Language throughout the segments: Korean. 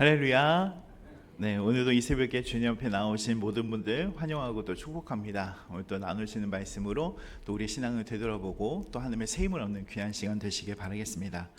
할렐루야. 네, 오늘도 이 새벽에 주님 앞에 나오신 모든 분들 환영하고 또 축복합니다. 오늘 또 나누시는 말씀으로 또 우리 신앙을 되돌아보고 또 하나님의 새 힘을 얻는 귀한 시간 되시길 바라겠습니다.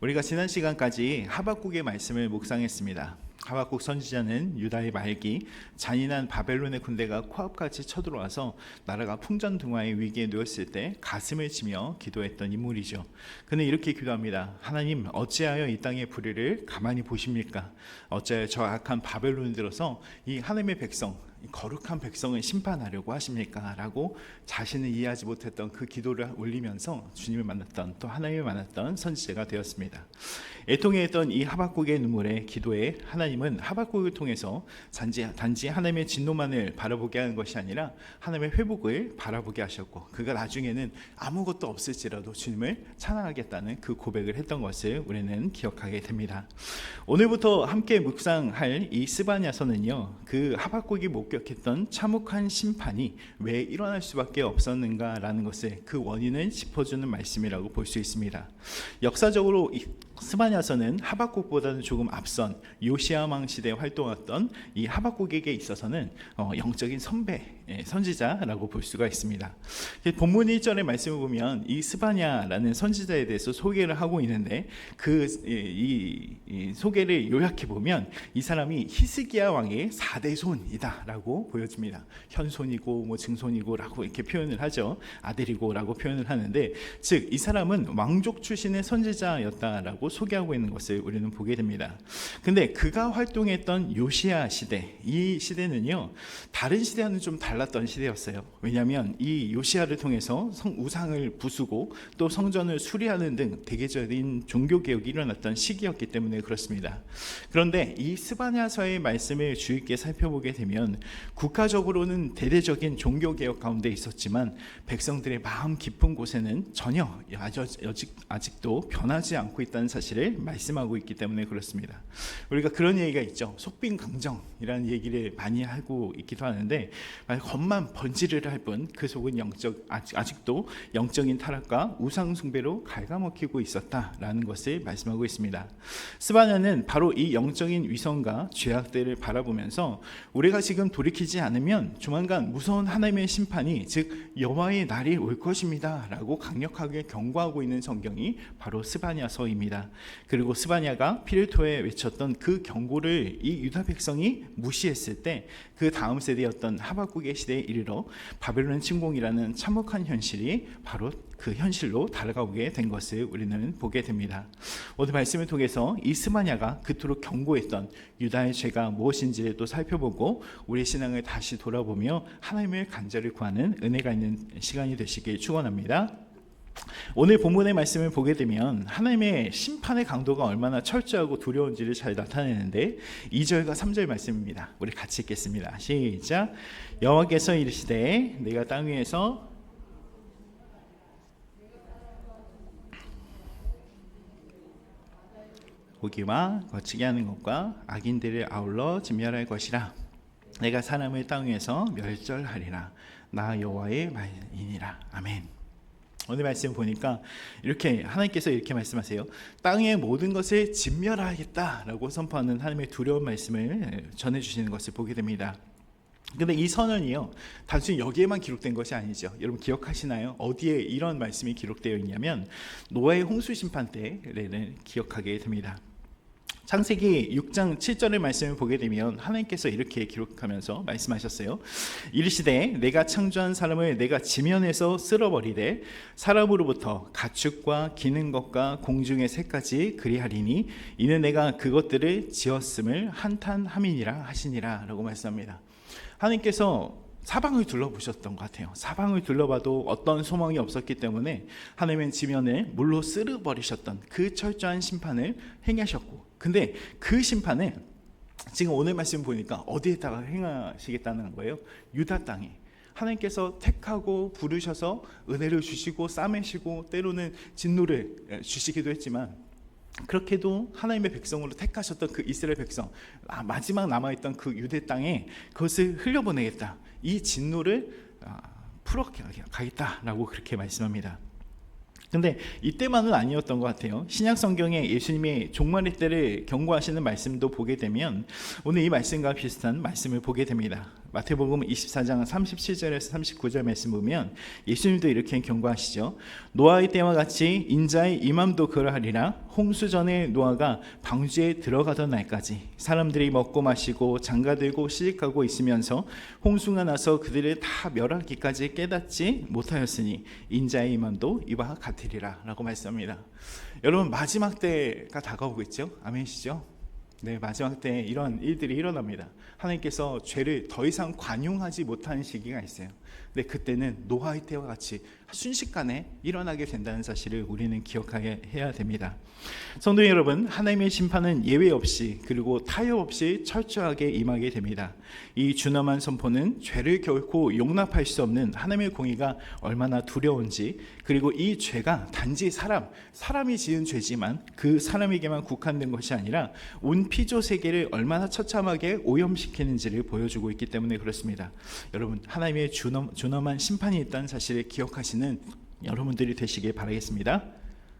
우리가 지난 시간까지 하박국의 말씀을 묵상했습니다. 하박국 선지자는 유다의 말기 잔인한 바벨론의 군대가 코앞까지 쳐들어와서 나라가 풍전등화의 위기에 놓였을 때 가슴을 치며 기도했던 인물이죠. 그는 이렇게 기도합니다. 하나님, 어찌하여 이 땅의 불의를 가만히 보십니까? 어찌하여 저 악한 바벨론이 들어서 이 하나님의 백성, 이 거룩한 백성을 심판하려고 하십니까? 라고 자신을 이해하지 못했던 그 기도를 올리면서 주님을 만났던, 또 하나님을 만났던 선지자가 되었습니다. 애통해했던 이 하박국의 눈물의 기도에 하나님은 하박국을 통해서 단지 하나님의 진노만을 바라보게 하는 것이 아니라 하나님의 회복을 바라보게 하셨고, 그가 나중에는 아무것도 없을지라도 주님을 찬양하겠다는 그 고백을 했던 것을 우리는 기억하게 됩니다. 오늘부터 함께 묵상할 이 스바냐서는요, 그 하박국이 목격했던 참혹한 심판이 왜 일어날 수밖에 없었는가라는 것을, 그 원인을 짚어주는 말씀이라고 볼 수 있습니다. 역사적으로 스바냐서는 하박국보다는 조금 앞선 요시야 왕 시대에 활동했던 이 하박국에게 있어서는 영적인 선배, 선지자라고 볼 수가 있습니다. 본문 1절의 말씀을 보면 이 스바냐라는 선지자에 대해서 소개를 하고 있는데, 이 소개를 요약해 보면 이 사람이 히스기야 왕의 4대 손이다 라고 보여집니다. 현손이고 증손이고 라고 이렇게 표현을 하죠. 아들이고 라고 표현을 하는데, 즉 이 사람은 왕족 출신의 선지자였다라고 소개하고 있는 것을 우리는 보게 됩니다. 근데 그가 활동했던 요시야 시대, 이 시대는요 다른 시대와는 좀 달랐던 시대였어요. 왜냐하면 이 요시야를 통해서 우상을 부수고 또 성전을 수리하는 등 대개적인 종교개혁이 일어났던 시기였기 때문에 그렇습니다. 그런데 이 스바냐서의 말씀을 주의 깊게 살펴보게 되면 국가적으로는 대대적인 종교개혁 가운데 있었지만 백성들의 마음 깊은 곳에는 전혀 아직도 변하지 않고 있다는 사실을 말씀하고 있기 때문에 그렇습니다. 우리가 그런 얘기가 있죠. 속빈강정이라는 얘기를 많이 하고 있기도 하는데, 겉만 번지르르 할 뿐 그 속은 아직도 영적인 타락과 우상 숭배로 갉아먹히고 있었다라는 것을 말씀하고 있습니다. 스바냐는 바로 이 영적인 위선과 죄악들을 바라보면서 우리가 지금 돌이키지 않으면 조만간 무서운 하나님의 심판이, 즉 여호와의 날이 올 것입니다 라고 강력하게 경고하고 있는 성경이 바로 스바냐서입니다. 그리고 스바냐가 피르토에 외쳤던 그 경고를 이 유다 백성이 무시했을 때 그 다음 세대였던 하박국의 시대에 이르러 바벨론 침공이라는 참혹한 현실이 바로 그 현실로 다가오게 된 것을 우리는 보게 됩니다. 오늘 말씀을 통해서 이 스바냐가 그토록 경고했던 유다의 죄가 무엇인지를 또 살펴보고 우리의 신앙을 다시 돌아보며 하나님의 간절히 구하는 은혜가 있는 시간이 되시길 축원합니다. 오늘 본문의 말씀을 보게 되면 하나님의 심판의 강도가 얼마나 철저하고 두려운지를 잘 나타내는데, 2절과 3절 말씀입니다. 우리 같이 읽겠습니다. 시작. 여호와께서 이르시되 내가 땅 위에서 고기와 거치게 하는 것과 악인들을 아울러 진멸할 것이라. 내가 사람을 땅 위에서 멸절하리라. 나 여호와의 말이니라. 아멘. 오늘 말씀 보니까 하나님께서 이렇게 말씀하세요. 땅의 모든 것을 진멸하겠다라고 선포하는 하나님의 두려운 말씀을 전해주시는 것을 보게 됩니다. 근데 이 선언이요 단순히 여기에만 기록된 것이 아니죠. 여러분 기억하시나요? 어디에 이런 말씀이 기록되어 있냐면 노아의 홍수 심판 때를 기억하게 됩니다. 창세기 6장 7절의 말씀을 보게 되면 하나님께서 이렇게 기록하면서 말씀하셨어요. 이르시되 내가 창조한 사람을 내가 지면에서 쓸어버리되 사람으로부터 가축과 기는 것과 공중의 새까지 그리하리니 이는 내가 그것들을 지었음을 한탄함이니라 하시니라 라고 말씀합니다. 하나님께서 사방을 둘러보셨던 것 같아요. 사방을 둘러봐도 어떤 소망이 없었기 때문에 하나님은 지면을 물로 쓸어버리셨던 그 철저한 심판을 행하셨고, 근데 그 심판을 지금 오늘 말씀 보니까 어디에다가 행하시겠다는 거예요? 유다 땅에. 하나님께서 택하고 부르셔서 은혜를 주시고 싸매시고 때로는 진노를 주시기도 했지만, 그렇게도 하나님의 백성으로 택하셨던 그 이스라엘 백성, 마지막 남아있던 그 유대 땅에 그것을 흘려보내겠다, 이 진노를 풀어가겠다라고 그렇게 말씀합니다. 근데 이때만은 아니었던 것 같아요. 신약 성경에 예수님이 종말의 때를 경고하시는 말씀도 보게 되면 오늘 이 말씀과 비슷한 말씀을 보게 됩니다. 마태복음 24장 37절에서 39절 말씀 보면 예수님도 이렇게 경고하시죠. 노아의 때와 같이 인자의 임함도 그러하리라. 홍수 전에 노아가 방주에 들어가던 날까지 사람들이 먹고 마시고 장가들고 시집가고 있으면서 홍수가 나서 그들을 다 멸하기까지 깨닫지 못하였으니 인자의 임함도 이와 같으리라 라고 말씀합니다. 여러분, 마지막 때가 다가오고 있죠. 아멘이시죠? 네, 마지막 때 이런 일들이 일어납니다. 하나님께서 죄를 더 이상 관용하지 못하는 시기가 있어요. 근데 그때는 노아의 때와 같이 순식간에 일어나게 된다는 사실을 우리는 기억해야 됩니다. 성도 여러분, 하나님의 심판은 예외 없이 그리고 타협 없이 철저하게 임하게 됩니다. 이 준엄한 선포는 죄를 결코 용납할 수 없는 하나님의 공의가 얼마나 두려운지, 그리고 이 죄가 단지 사람이 지은 죄지만 그 사람에게만 국한된 것이 아니라 온 피조 세계를 얼마나 처참하게 오염시키는지를 보여주고 있기 때문에 그렇습니다. 여러분, 하나님의 준엄한 심판이 있다는 사실을 기억하시는 여러분들이 되시길 바라겠습니다.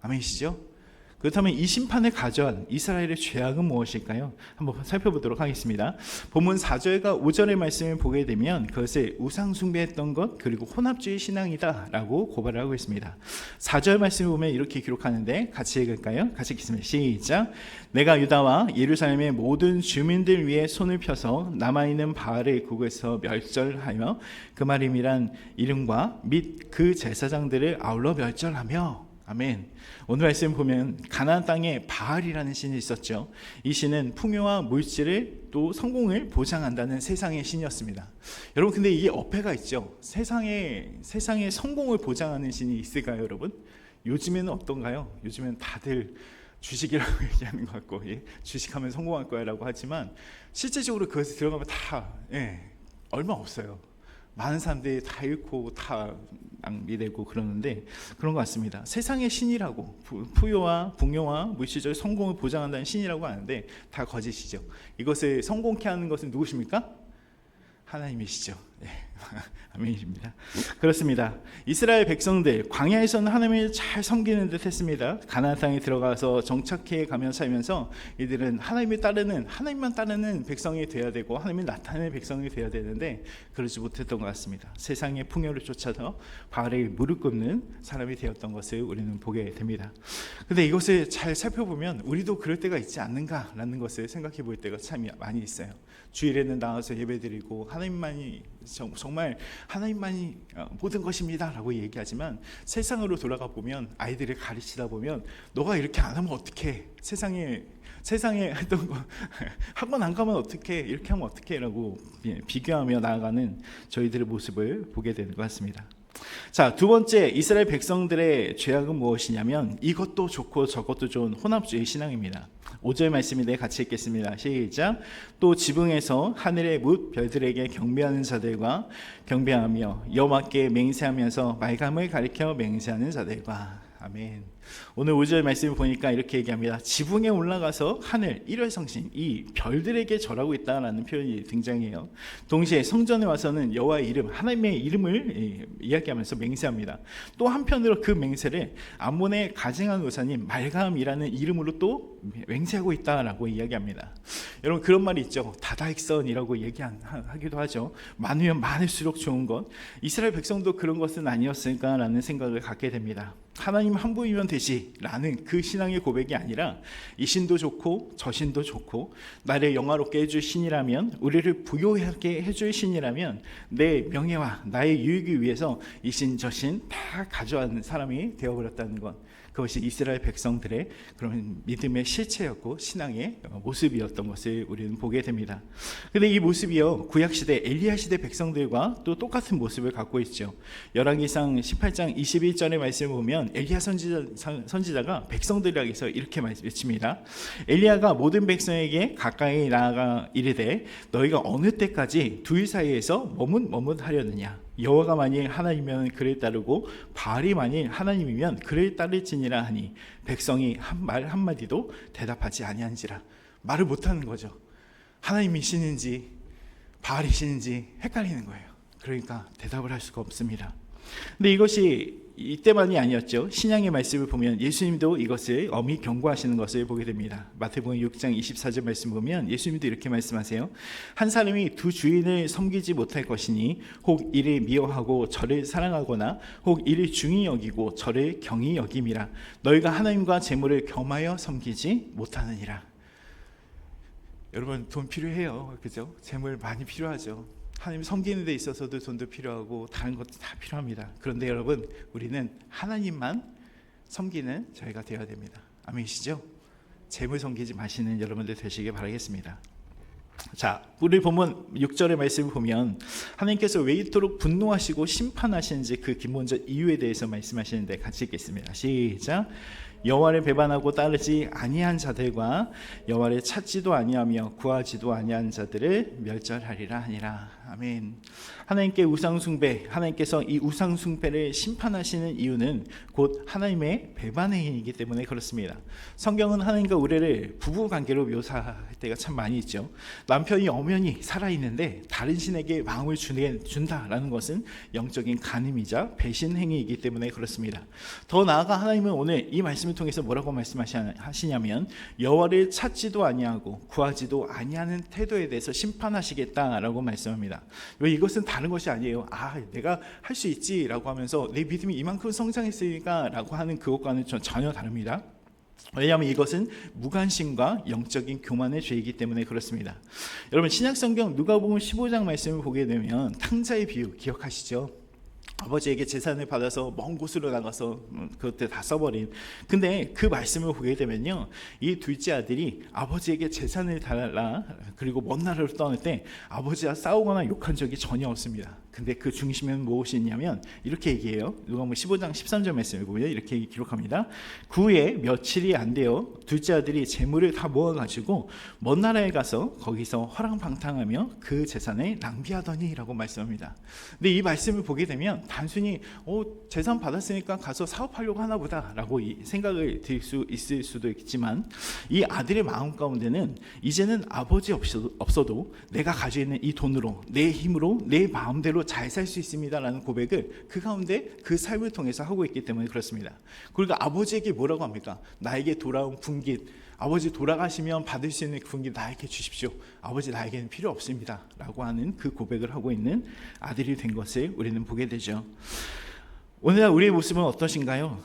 아멘이시죠? 그렇다면 이 심판을 가져온 이스라엘의 죄악은 무엇일까요? 한번 살펴보도록 하겠습니다. 본문 4절과 5절의 말씀을 보게 되면 그것을 우상 숭배했던 것 그리고 혼합주의 신앙이다 라고 고발을 하고 있습니다. 4절 말씀을 보면 이렇게 기록하는데 같이 읽을까요? 같이 읽겠습니다. 시작. 내가 유다와 예루살렘의 모든 주민들 위에 손을 펴서 남아있는 바알의 국에서 멸절하며 그 말임이란 이름과 및 그 제사장들을 아울러 멸절하며. 아멘. 오늘 말씀 보면 가나안 땅에 바알이라는 신이 있었죠. 이 신은 풍요와 물질을 또 성공을 보장한다는 세상의 신이었습니다. 여러분, 근데 이게 어폐가 있죠. 세상에 성공을 보장하는 신이 있을까요, 여러분? 요즘에는 어떤가요? 요즘엔 다들 주식이라고 얘기하는 것 같고, 주식하면 성공할 거야라고 하지만 실제적으로 그것에 들어가면 다 얼마 없어요. 많은 사람들이 다 잃고 다 낭비되고 그러는데 그런 것 같습니다. 세상의 신이라고 풍요와 물질적 성공을 보장한다는 신이라고 하는데 다 거짓이죠. 이것을 성공케 하는 것은 누구십니까? 하나님이시죠. 아멘입니다. 그렇습니다. 이스라엘 백성들 광야에서는 하나님을 잘 섬기는 듯 했습니다. 가나안 땅에 들어가서 정착해 가며 살면서 이들은 하나님만 따르는 백성이 되어야 되고 하나님을 나타내는 백성이 되어야 되는데 그러지 못했던 것 같습니다. 세상의 풍요를 쫓아서 바알에 무릎 꿇는 사람이 되었던 것을 우리는 보게 됩니다. 그런데 이것을 잘 살펴보면 우리도 그럴 때가 있지 않는가라는 것을 생각해 볼 때가 참 많이 있어요. 주일에는 나와서 예배드리고 정말 하나님만이 모든 것입니다 라고 얘기하지만 세상으로 돌아가 보면 아이들을 가르치다 보면 너가 이렇게 안 하면 어떡해, 세상에 했던 거 학원 안 가면 어떡해, 이렇게 하면 어떡해 라고 비교하며 나아가는 저희들의 모습을 보게 되는 것 같습니다. 자, 두 번째 이스라엘 백성들의 죄악은 무엇이냐면 이것도 좋고 저것도 좋은 혼합주의 신앙입니다. 5절 말씀인데 같이 읽겠습니다. 시작. 또 지붕에서 하늘의 뭇 별들에게 경배하는 자들과 경배하며 여호와께 맹세하면서 말감을 가리켜 맹세하는 자들과. 아멘. 오늘 5절 말씀을 보니까 이렇게 얘기합니다. 지붕에 올라가서 하늘, 일월성신, 이 별들에게 절하고 있다라는 표현이 등장해요. 동시에 성전에 와서는 여호와의 이름, 하나님의 이름을 이야기하면서 맹세합니다. 또 한편으로 그 맹세를 암몬의 가증한 우사님 말감이라는 이름으로 또 맹세하고 있다라고 이야기합니다. 여러분, 그런 말이 있죠. 다다익선이라고 얘기하기도 하죠. 많으면 많을수록 좋은 것. 이스라엘 백성도 그런 것은 아니었을까라는 생각을 갖게 됩니다. 하나님 한 분이면 되지라는 그 신앙의 고백이 아니라 이 신도 좋고 저 신도 좋고 나를 영화롭게 해줄 신이라면, 우리를 부요하게 해줄 신이라면 내 명예와 나의 유익을 위해서 이 신 저 신 다 가져가는 사람이 되어버렸다는 것, 그것이 이스라엘 백성들의 그런 믿음의 실체였고 신앙의 모습이었던 것을 우리는 보게 됩니다. 그런데 이 모습이요, 구약시대 엘리야 시대 백성들과 또 똑같은 모습을 갖고 있죠. 열왕기상 18장 21절의 말씀을 보면 엘리야 선지자가 백성들에게 향해서 이렇게 외칩니다. 엘리야가 모든 백성에게 가까이 나아가 이르되 너희가 어느 때까지 둘 사이에서 머뭇하려느냐. 여호와가 만일 하나님이면 그를 따르고 바알이 만일 하나님이면 그를 따를지니라 하니 백성이 말 한마디도 대답하지 아니한지라. 말을 못하는 거죠. 하나님이시는지 바알이시는지 헷갈리는 거예요. 그러니까 대답을 할 수가 없습니다. 근데 이것이 이때만이 아니었죠. 신약의 말씀을 보면 예수님도 이것을 엄히 경고하시는 것을 보게 됩니다. 마태복음 6장 24절 말씀 보면 예수님도 이렇게 말씀하세요. 한 사람이 두 주인을 섬기지 못할 것이니 혹 이를 미워하고 저를 사랑하거나 혹 이를 중히 여기고 저를 경히 여김이라. 너희가 하나님과 재물을 겸하여 섬기지 못하느니라. 여러분 돈 필요해요. 그죠? 재물 많이 필요하죠. 하나님 섬기는 데 있어서도 돈도 필요하고 다른 것도 다 필요합니다. 그런데 여러분 우리는 하나님만 섬기는 저희가 되어야 됩니다. 아멘이시죠? 재물 섬기지 마시는 여러분들 되시길 바라겠습니다. 자, 우리 본문 6절의 말씀을 보면 하나님께서 왜 이토록 분노하시고 심판하시는지 그 기본적 이유에 대해서 말씀하시는데 같이 읽겠습니다. 시작. 여호와를 배반하고 따르지 아니한 자들과 여호와를 찾지도 아니하며 구하지도 아니한 자들을 멸절하리라 하니라. 아멘. 하나님께 우상 숭배, 하나님께서 이 우상 숭배를 심판하시는 이유는 곧 하나님의 배반의 행위이기 때문에 그렇습니다. 성경은 하나님과 우리를 부부 관계로 묘사할 때가 참 많이 있죠. 남편이 엄연히 살아있는데 다른 신에게 마음을 준다라는 것은 영적인 간음이자 배신 행위이기 때문에 그렇습니다. 더 나아가 하나님은 오늘 이 말씀을 통해서 뭐라고 말씀하시냐면 여호와를 찾지도 아니하고 구하지도 아니하는 태도에 대해서 심판하시겠다라고 말씀합니다. 왜 이것은 다른 것이 아니에요. 내가 할 수 있지라고 하면서 내 믿음이 이만큼 성장했으니까라고 하는 그것과는 전혀 다릅니다. 왜냐하면 이것은 무관심과 영적인 교만의 죄이기 때문에 그렇습니다. 여러분 신약성경 누가복음 15장 말씀을 보게 되면 탕자의 비유 기억하시죠? 아버지에게 재산을 받아서 먼 곳으로 나가서 그것들 다 써버린. 근데 그 말씀을 보게 되면요, 이 둘째 아들이 아버지에게 재산을 달라 그리고 먼 나라로 떠날 때 아버지와 싸우거나 욕한 적이 전혀 없습니다. 근데 그 중심에는 무엇이 있냐면 이렇게 얘기해요. 누가복음 15장 13절 말씀을 보면 이렇게 기록합니다. 그 후에 며칠이 안 되어 둘째 아들이 재물을 다 모아가지고 먼 나라에 가서 거기서 허랑방탕하며 그 재산을 낭비하더니 라고 말씀합니다. 근데 이 말씀을 보게 되면 단순히 재산 받았으니까 가서 사업하려고 하나 보다 라고 생각을 들 수 있을 수도 있지만 이 아들의 마음 가운데는 이제는 아버지 없어도 내가 가지고 있는 이 돈으로 내 힘으로 내 마음대로 잘 살 수 있습니다 라는 고백을 그 가운데 그 삶을 통해서 하고 있기 때문에 그렇습니다. 그러니까 아버지에게 뭐라고 합니까? 나에게 돌아온 분깃, 아버지 돌아가시면 받을 수 있는 분깃 나에게 주십시오. 아버지 나에게는 필요 없습니다 라고 하는 그 고백을 하고 있는 아들이 된 것을 우리는 보게 되죠. 오늘날 우리의 모습은 어떠신가요?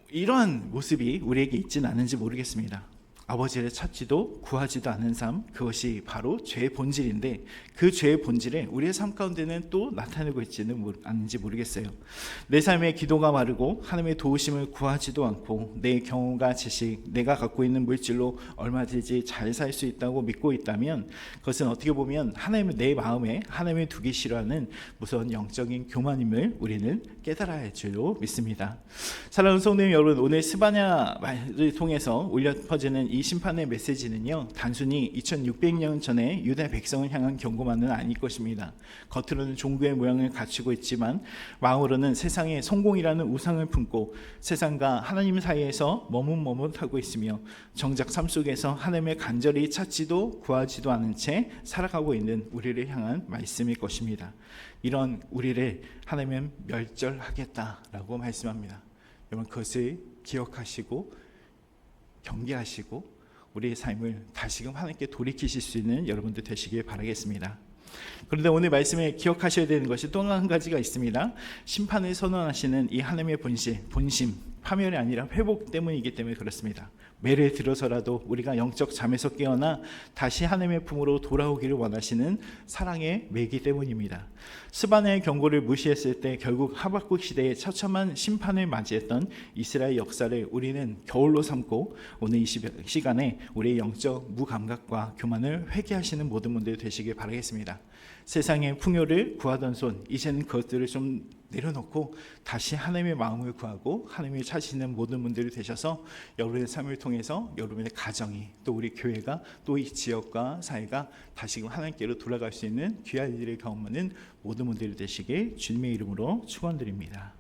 이러한 모습이 우리에게 있지는 않은지 모르겠습니다. 아버지를 찾지도 구하지도 않는 삶, 그것이 바로 죄의 본질인데 그 죄의 본질에 우리의 삶 가운데는 또 나타내고 있지는 않은지 모르겠어요. 내 삶의 기도가 마르고 하나님의 도우심을 구하지도 않고 내 경험과 지식, 내가 갖고 있는 물질로 얼마든지 잘 살 수 있다고 믿고 있다면 그것은 어떻게 보면 하나님을 내 마음에 하나님을 두기 싫어하는 무서운 영적인 교만임을 우리는 깨달아야 할 줄로 믿습니다. 사랑하는 성도 여러분, 오늘 스바냐 말을 통해서 울려 퍼지는 이 심판의 메시지는요, 단순히 2600년 전에 유대 백성을 향한 경고만은 아닐 것입니다. 겉으로는 종교의 모양을 갖추고 있지만 마음으로는 세상의 성공이라는 우상을 품고 세상과 하나님 사이에서 머뭇머뭇하고 있으며 정작 삶 속에서 하나님을 간절히 찾지도 구하지도 않은 채 살아가고 있는 우리를 향한 말씀일 것입니다. 이런 우리를 하나님은 멸절하겠다라고 말씀합니다. 여러분 그것을 기억하시고 경계하시고 우리의 삶을 다시금 하나님께 돌이키실 수 있는 여러분들 되시길 바라겠습니다. 그런데 오늘 말씀에 기억하셔야 되는 것이 또 한 가지가 있습니다. 심판을 선언하시는 이 하나님의 본심, 파멸이 아니라 회복 때문이기 때문에 그렇습니다. 매를 들어서라도 우리가 영적 잠에서 깨어나 다시 하나님의 품으로 돌아오기를 원하시는 사랑의 매기 때문입니다. 스바냐의 경고를 무시했을 때 결국 하박국 시대의 처참한 심판을 맞이했던 이스라엘 역사를 우리는 겨울로 삼고 오늘 이 시간에 우리의 영적 무감각과 교만을 회개하시는 모든 분들 되시길 바라겠습니다. 세상의 풍요를 구하던 손, 이제는 그것들을 좀 내려놓고 다시 하나님의 마음을 구하고 하나님을 찾으시는 모든 분들이 되셔서 여러분의 삶을 통해서 여러분의 가정이 또 우리 교회가 또 이 지역과 사회가 다시금 하나님께로 돌아갈 수 있는 귀한 일을 경험하는 모든 분들이 되시길 주님의 이름으로 축원드립니다.